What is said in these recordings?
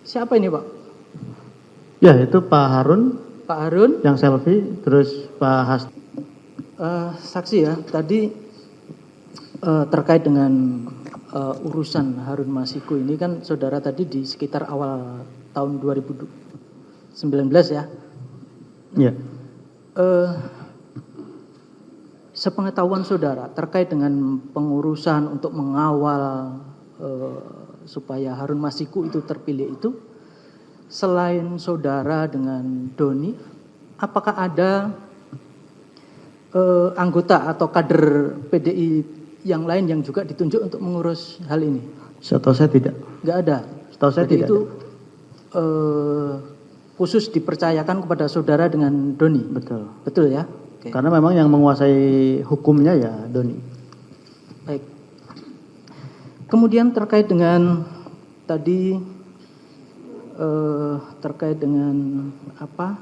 Siapa ini Pak? Ya, itu Pak Harun Pak Harun. yang selfie, terus Pak Hasti. Saksi ya, tadi terkait dengan urusan Harun Masiku ini kan saudara tadi di sekitar awal tahun 2019 ya. Ya. Sepengetahuan saudara terkait dengan pengurusan untuk mengawal supaya Harun Masiku itu terpilih itu, selain saudara dengan Doni, apakah ada anggota atau kader PDI yang lain yang juga ditunjuk untuk mengurus hal ini? Setahu saya tidak. Enggak ada. Setahu saya Jadi tidak. itu khusus dipercayakan kepada saudara dengan Doni. Betul. Betul ya? Oke. Karena memang yang menguasai hukumnya ya Doni. Baik. Kemudian terkait dengan tadi terkait dengan apa?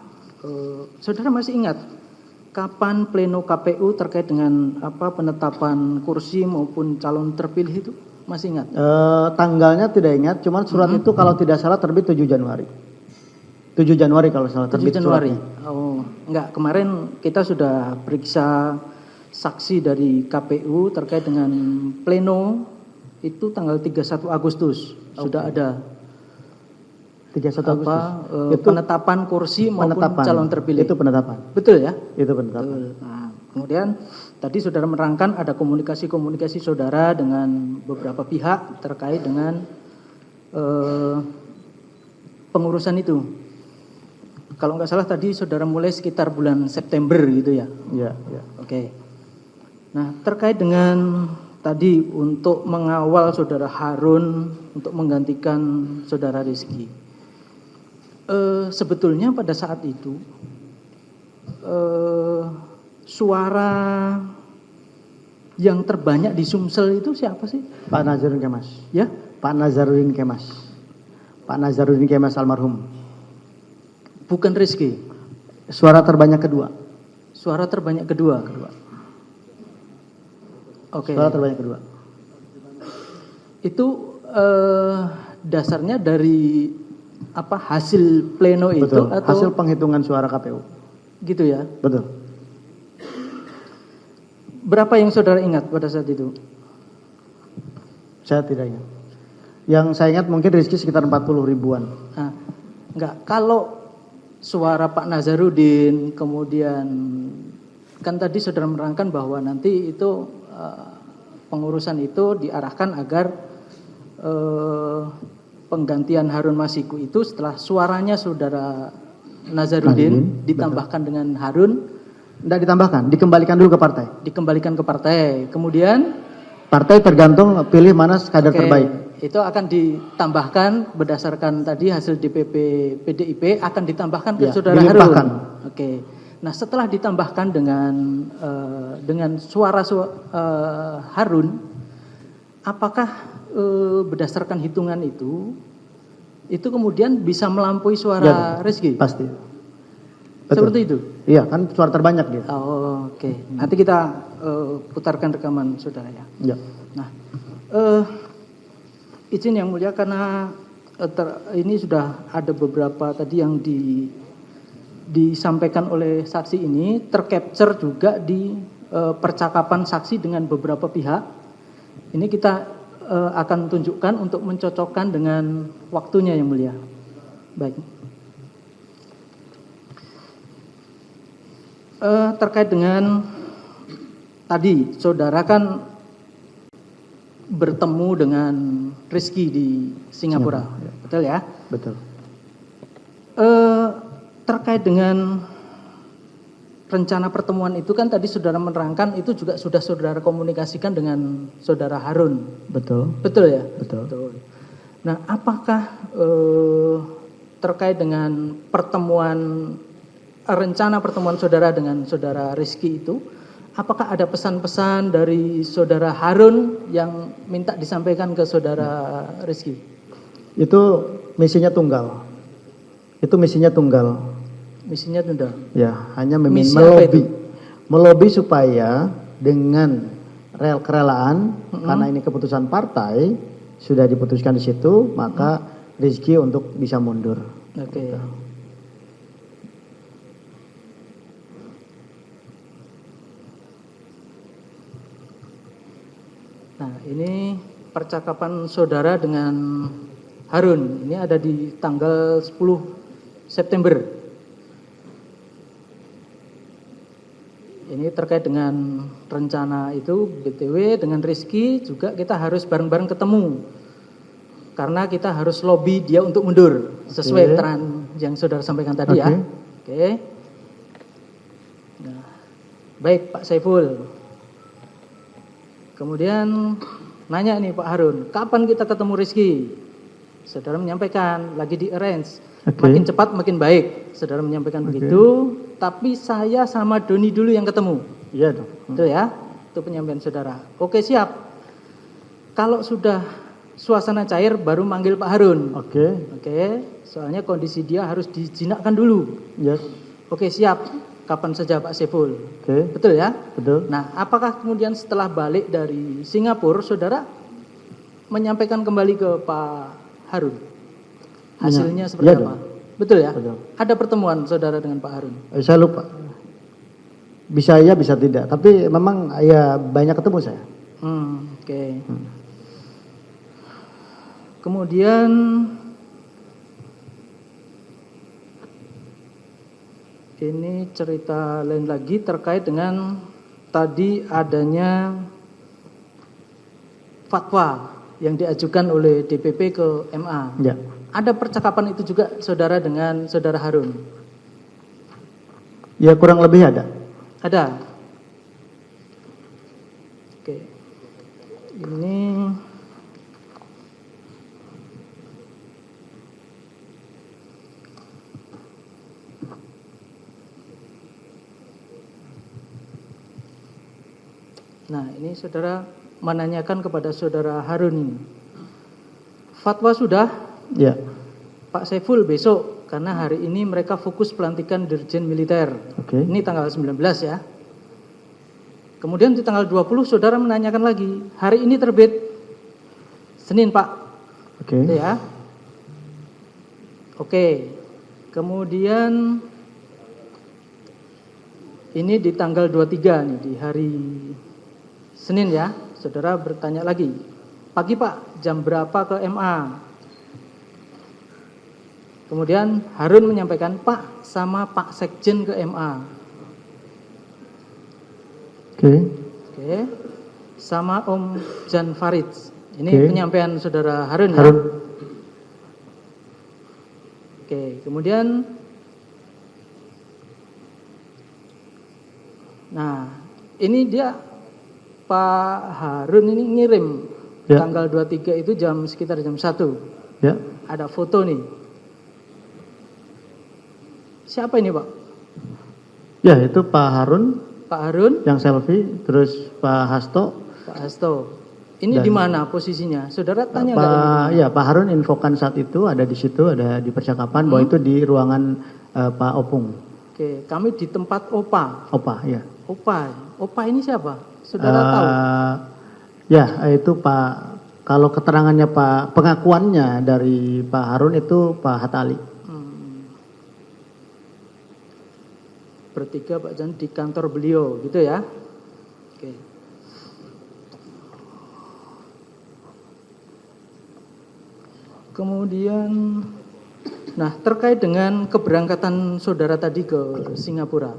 Saudara masih ingat kapan pleno KPU terkait dengan apa penetapan kursi maupun calon terpilih itu? Masih ingat? Tanggalnya tidak ingat, cuman surat itu kalau tidak salah terbit 7 Januari. 7 Januari kalau salah 7 terbit Januari. suratnya. Oh, enggak. Kemarin kita sudah periksa saksi dari KPU terkait dengan pleno itu tanggal 31 Agustus. Sudah ada 31 apa Agustus. Itu penetapan kursi maupun penetapan. calon terpilih. Itu penetapan. Betul ya? Itu penetapan. Betul. Nah, kemudian tadi saudara menerangkan ada komunikasi-komunikasi saudara dengan beberapa pihak terkait dengan pengurusan itu. Kalau nggak salah tadi saudara mulai sekitar bulan September gitu ya? Iya, iya. Oke. Nah, terkait dengan tadi untuk mengawal saudara Harun untuk menggantikan saudara Rizky. Sebetulnya pada saat itu suara yang terbanyak di Sumsel itu siapa sih? Pak Nazarudin Kemas. Ya? Pak Nazarudin Kemas. Pak Nazarudin Kemas almarhum. Bukan Rizky. Suara terbanyak kedua. Suara terbanyak kedua. Oke. Suara terbanyak kedua. Itu dasarnya dari apa hasil pleno itu Betul. atau Hasil penghitungan suara KPU. gitu ya? Betul. Berapa yang saudara ingat pada saat itu? Saya tidak ingat. Yang saya ingat mungkin Rizky sekitar 40 ribuan. Nah, enggak. Kalau suara Pak Nazarudin, kemudian kan tadi saudara menerangkan bahwa nanti itu pengurusan itu diarahkan agar penggantian Harun Masiku itu setelah suaranya saudara Nazarudin ditambahkan dengan Harun. Tidak ditambahkan, dikembalikan dulu ke partai. Dikembalikan ke partai. Kemudian Partai tergantung pilih mana kader terbaik. itu akan ditambahkan berdasarkan tadi hasil DPP PDIP akan ditambahkan ke Ya, saudara dilimpahkan. Harun. Oke. Nah, setelah ditambahkan dengan suara Harun, apakah berdasarkan hitungan itu kemudian bisa melampaui suara Ya, Rizky? pasti. Seperti itu? Iya, kan suara terbanyak dia. Oh, oke. Nanti kita putarkan rekaman saudara ya. Ya. Nah, izin yang mulia karena ini sudah ada beberapa tadi yang disampaikan oleh saksi ini tercapture juga di percakapan saksi dengan beberapa pihak. Ini kita akan tunjukkan untuk mencocokkan dengan waktunya yang mulia. Baik. Terkait dengan tadi saudara kan bertemu dengan Rizky di Singapura. Betul ya? Betul. Terkait dengan rencana pertemuan itu kan tadi saudara menerangkan itu juga sudah saudara komunikasikan dengan saudara Harun. Betul. Betul ya? Betul. Nah, apakah terkait dengan rencana pertemuan saudara dengan saudara Rizky itu, apakah ada pesan-pesan dari saudara Harun yang minta disampaikan ke saudara Rizky? Itu misinya tunggal. Misinya tunggal. Ya, hanya melobi supaya dengan kerelaan karena ini keputusan partai sudah diputuskan di situ, maka Rizky untuk bisa mundur. Oke. Nah, ini percakapan saudara dengan Harun. Ini ada di tanggal 10 September. Ini terkait dengan rencana itu, BTW dengan Rizky juga kita harus bareng-bareng ketemu. Karena kita harus lobby dia untuk mundur. Sesuai keterangan yang saudara sampaikan tadi ya. Oke. Nah, baik Pak Saiful. Kemudian nanya nih Pak Harun, kapan kita ketemu Rizky? Saudara menyampaikan, lagi di arrange. Makin cepat makin baik. Saudara menyampaikan begitu, tapi saya sama Doni dulu yang ketemu. Iya dong. Itu ya, itu penyampaian saudara. Oke siap. Kalau sudah suasana cair baru manggil Pak Harun. Oke, soalnya kondisi dia harus dijinakkan dulu. Yes. Oke siap. Kapan saja Pak Saiful. Oke. Betul ya? Betul. Nah, apakah kemudian setelah balik dari Singapura, saudara menyampaikan kembali ke Pak Harun? Hasilnya seperti Iya apa? dong. Betul ya? Betul. Ada pertemuan saudara dengan Pak Harun? Saya lupa. Bisa iya, bisa tidak. Tapi memang ya banyak ketemu saya. Oke. Kemudian ini cerita lain lagi terkait dengan tadi adanya fatwa yang diajukan oleh DPP ke MA. Ya. Ada percakapan itu juga saudara dengan saudara Harun? Ya kurang lebih ada. Ada. Oke. Ini Nah, ini saudara menanyakan kepada saudara Harun ini. Fatwa sudah? Ya. Pak Saiful besok, karena hari ini mereka fokus pelantikan Dirjen Militer. Oke. Ini tanggal 19 ya. Kemudian di tanggal 20 saudara menanyakan lagi, hari ini terbit Senin Pak. Oke. Itu ya. Oke. Kemudian ini di tanggal 23 nih, di hari Senin ya, saudara bertanya lagi. Pagi Pak, jam berapa ke MA? Kemudian Harun menyampaikan, Pak sama Pak Sekjen ke MA. Oke. Sama Om Jan Farid. Ini penyampaian saudara Harun ya. Oke, kemudian nah, ini dia Pak Harun ini ngirim tanggal 23 itu sekitar jam 1. Ya. Ada foto nih. Siapa ini Pak? Ya, itu Pak Harun. Pak Harun. Yang selfie, terus Pak Hasto. Pak Hasto. Ini di mana posisinya? Saudara tanya nggak? Ya, Pak Harun infokan saat itu ada di situ, ada di percakapan bahwa itu di ruangan Pak Opung. Oke, kami di tempat Opa. Opa, ya. Opa ini siapa? Saudara tahu? Ya, itu Pak. Kalau keterangannya Pak, pengakuannya dari Pak Harun itu Pak Hatta Ali. Bertiga Pak Jan di kantor beliau, gitu ya? Oke. Kemudian, nah terkait dengan keberangkatan saudara tadi ke Singapura,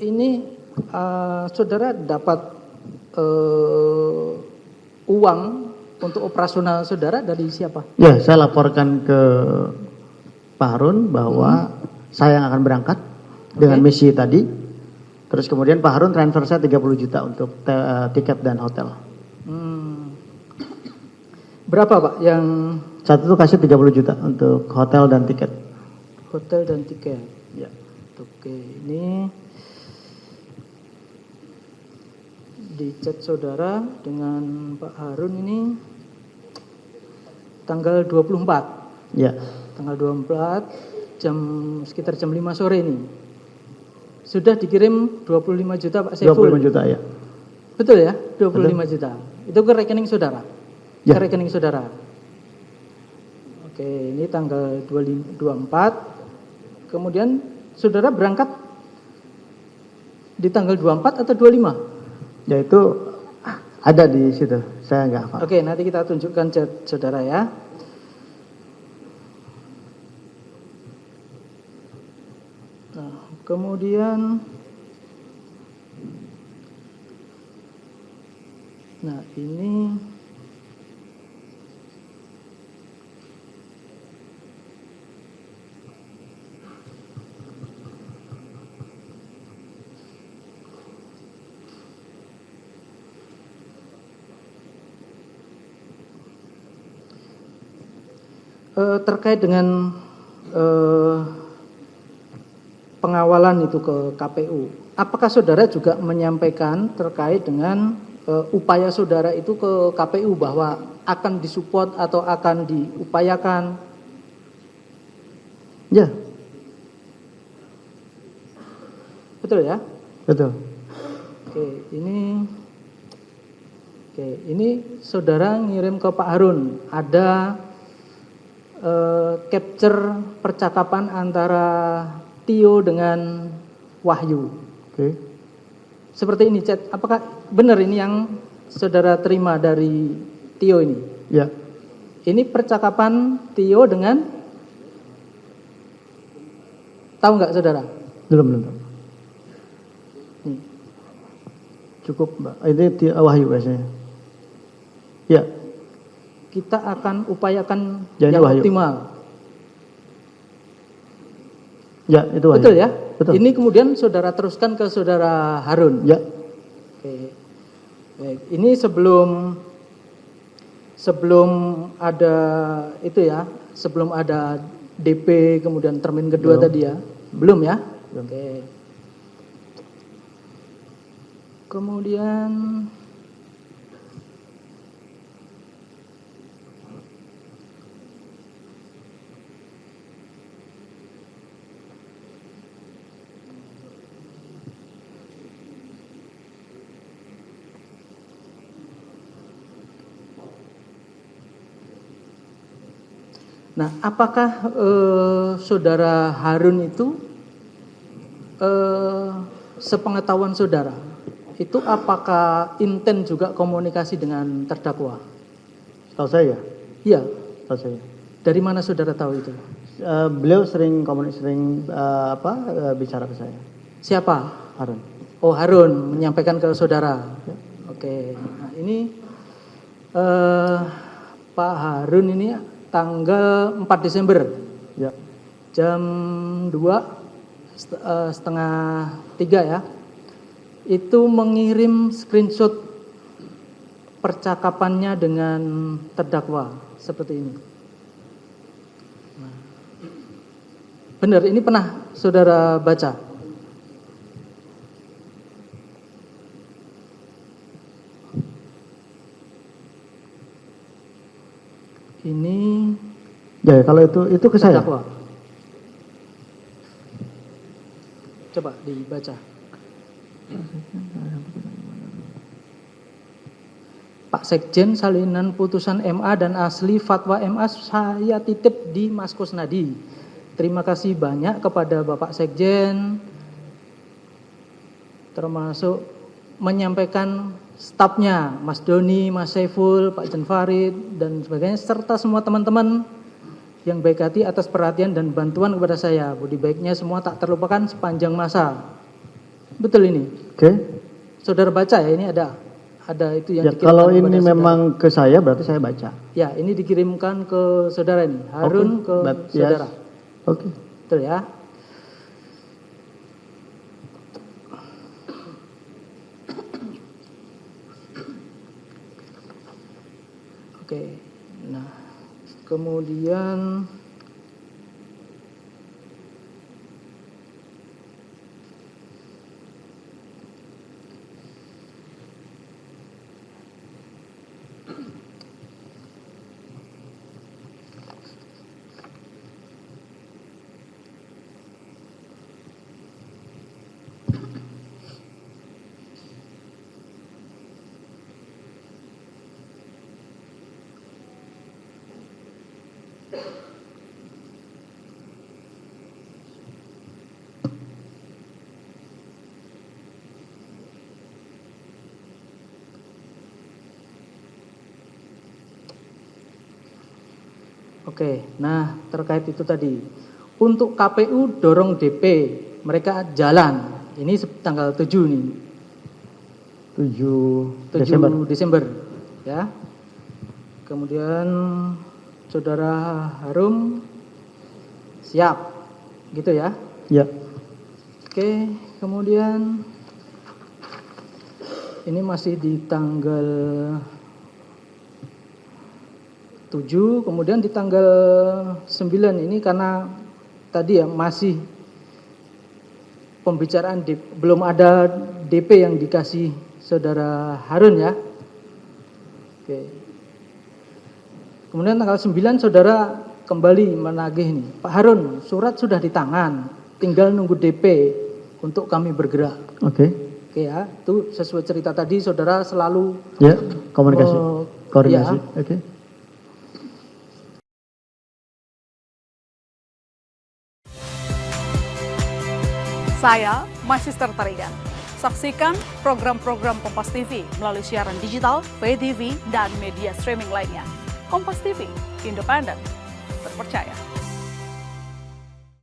ini saudara dapat uang untuk operasional saudara dari siapa? Ya, saya laporkan ke Pak Harun bahwa saya yang akan berangkat dengan misi tadi. Terus kemudian Pak Harun transfer saya 30 juta untuk tiket dan hotel. Berapa Pak yang saat itu kasih 30 juta untuk hotel dan tiket. Hotel dan tiket. Ya. Oke, ini di chat saudara dengan Pak Harun ini tanggal 24. Ya. Tanggal 24 sekitar jam 5 sore ini. Sudah dikirim 25 juta Pak Saiful. 25 juta ya. Betul ya? 25 juta. Itu ke rekening saudara. Ya. Ke rekening saudara. Oke, ini tanggal 24. Kemudian saudara berangkat di tanggal 24 atau 25? Ya itu ada di situ, saya nggak hafal. Oke, nanti kita tunjukkan saudara ya. Nah, kemudian, nah ini terkait dengan pengawalan itu ke KPU. Apakah saudara juga menyampaikan terkait dengan upaya saudara itu ke KPU bahwa akan disupport atau akan diupayakan? Ya, Betul ya? betul. Oke, ini saudara ngirim ke Pak Harun. Ada capture percakapan antara Tio dengan Wahyu. Oke. Seperti ini chat. Apakah benar ini yang saudara terima dari Tio ini? Ya, Ini percakapan Tio dengan, tahu nggak saudara? belum. Nih. Cukup, Mbak. Ini Wahyu biasanya. Ya, Kita akan upayakan Ya, ini yang Wahyu. optimal. ya itu Wahyu. Betul ya? Betul. Ini kemudian saudara teruskan ke saudara Harun. Ya, Oke. Baik, ini sebelum ada itu ya, sebelum ada DP kemudian termin kedua Belum. tadi ya. Belum ya? Belum. Oke. Kemudian nah, apakah saudara Harun itu sepengetahuan saudara itu apakah intent juga komunikasi dengan terdakwa? tahu saya. Iya. Tahu saya. Dari mana saudara tahu itu? Beliau sering bicara ke saya. Siapa? Harun. Oh, Harun menyampaikan ke saudara. Oke. Nah, ini Pak Harun ini tanggal 4 Desember Ya, jam 2:30 ya. Itu mengirim screenshot percakapannya dengan terdakwa seperti ini. Nah, benar, ini pernah saudara baca? Ini ya kalau itu ke saya. terdakwa. Coba dibaca. Pak Sekjen, salinan putusan MA dan asli fatwa MA saya titip di Mas Kusnadi. Terima kasih banyak kepada Bapak Sekjen, termasuk menyampaikan stafnya, Mas Doni, Mas Saiful, Pak Jan Farid, dan sebagainya, serta semua teman-teman yang baik hati atas perhatian dan bantuan kepada saya. Budi baiknya semua tak terlupakan sepanjang masa. Betul ini? Oke. Saudara baca ya, ini ada itu yang Ya dikirimkan kalau kepada ini saudara. memang ke saya berarti saya baca. Ya, ini dikirimkan ke saudara ini, Harun ke saudara. Oke. Betul ya? Oke. Nah, kemudian Oke, nah terkait itu tadi. Untuk KPU dorong DP, mereka jalan. Ini tanggal 7 nih. 7 7 Desember. Desember. Ya. Kemudian Saudara Harum siap. Gitu ya. Ya. Oke, kemudian ini masih di tanggal 7, kemudian di tanggal 9 ini karena tadi ya masih pembicaraan belum ada DP yang dikasih Saudara Harun ya. Oke. Kemudian tanggal 9 Saudara kembali menagih nih. Pak Harun, surat sudah di tangan, tinggal nunggu DP untuk kami bergerak. Oke. Oke ya, itu sesuai cerita tadi Saudara selalu Ya, komunikasi. Koordinasi. Ya. Oke. Saya Magister Tarigan. Saksikan program-program Kompas TV melalui siaran digital, pay TV, dan media streaming lainnya. Kompas TV, independen, terpercaya.